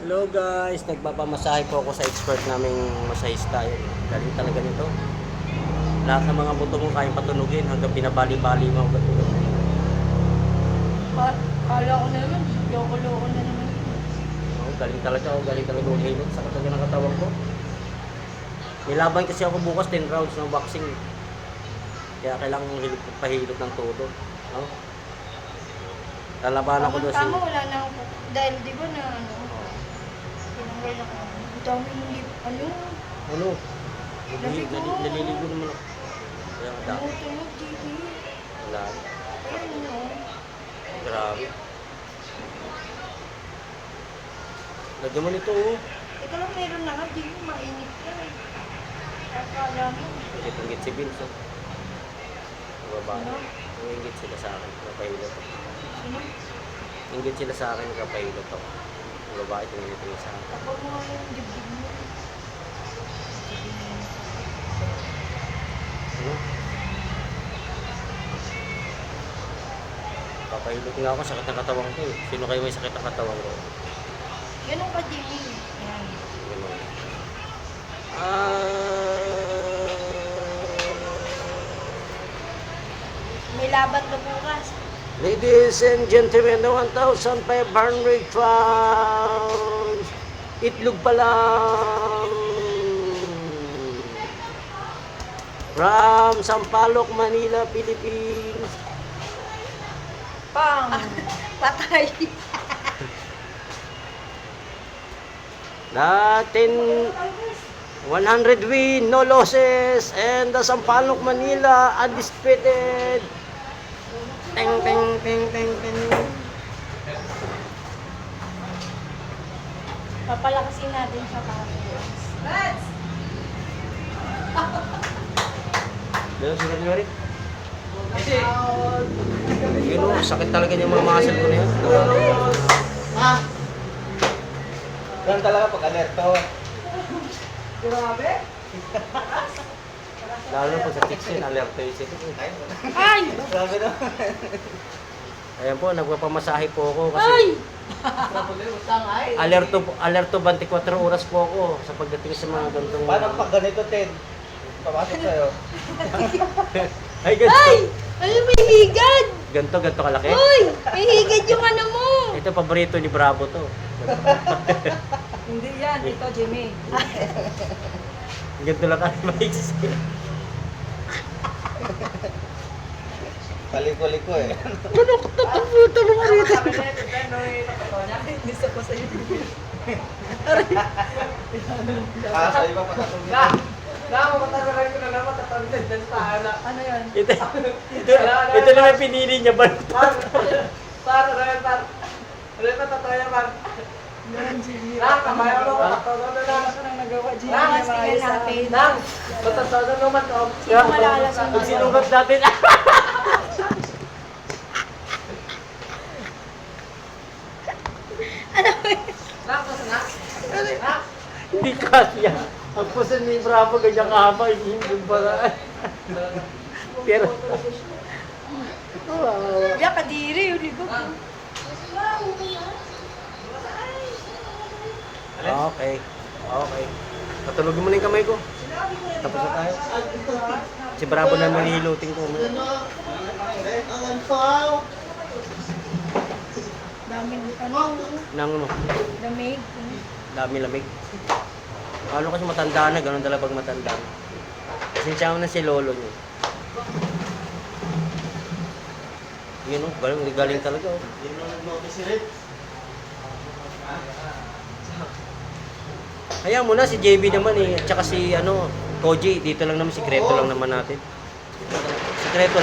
Hello guys, nagpapamasahe po ako sa expert naming masahista. Galing talaga nito. Lahat ng mga buto mo kayang patunugin hanggang binabali-bali mo. Kala ko na naman, loko-loko na naman. Galing talaga ang hilot sa kataga ng katawan ko. Nilaban kasi ako bukas 10 rounds ng boxing. Kaya kailangan pahilot ng todo. No? Lalaban ako doon. Tama, wala na ako. Dahil di ba na tinanggal ako. Ang dami ng Ano? Naliligo naman ako. Kaya ang dami. Tumutunog, GB. Wala. Ayun, no. Grabe. Lagyan mo nito, oh. Ito lang meron na nga, GB. Mainit ka eh. Akala mo. Ingit si Vince, oh. Babae. Ano? Ingit sila sa akin. Napahilot ako. Sino? Ingit sila sa akin. Napahilot ako. Ang babae, tingin nila sa akin. Kapag mo nga yung dibdib mo. Ano? Papahilot nga ako. Sakit ng katawan ko, eh. Sino kayo may sakit ng katawan ko? Ganun ka, GB. Yan. Ganun. May laban ka bukas. Ladies and gentlemen, 1,500 pounds. Itlog pa lang. From Sampaloc, Manila, Philippines. Pang! Patay! Natin 100 win, no losses, and the Sampaloc, Manila, undisputed. Teng, teng, teng, teng, teng. Papalakasin natin sa Pilipinas. Let's! Dito si Rodrigo. Yun o, sakit talaga yung mga muscle ko na yan. Ah! Ganun talaga pag alerto. Grabe! Lalo na po sa chicks yun, alerto yung chicks. Ay! Grabe na. Ayan po, nagpapamasahe po ako kasi Ay! alerto 24 oras po ako sa pagdating sa mga gantong... Paano pag ganito, Ted? Papasok sa'yo. Ay, ganito. Ay! Ano may higad? Ganito kalaki. Uy! May higad yung ano mo! Ito, paborito ni Bravo to. Hindi yan. Ito, Jimmy. Ganito lang kami maiksi. Paliko-liko eh. Ano ko tataputa mo rito? Nisa ko sa'yo. Ah, sa'yo ba patatong dito? Ano yan? Ito naman pinili niya ba? Yan, Jimmy. Ano nang nagawa, Jimmy? Tingnan natin. Sino malalasan Pag sinungat natin. Ano ba yun? Hindi kasi yan. Ang puso ni Bravo ganyan kahaba, hindi ba? Pero... Ya, kadiri. Uli ko. Okay. Okay. Patulogin mo na yung kamay ko. Tapos na tayo. Si Bravo na manihilutin ko. Daming ano? Nang ano, Damig. dami lamig. Ano kasi matanda na, ganun talaga pag matanda na. Pasensya mo na si lolo niyo. Yun o, galing talaga o. Hayaan mo na, si JB naman eh, at saka si ano, Koji, dito lang naman, sikreto lang naman natin. Sikreto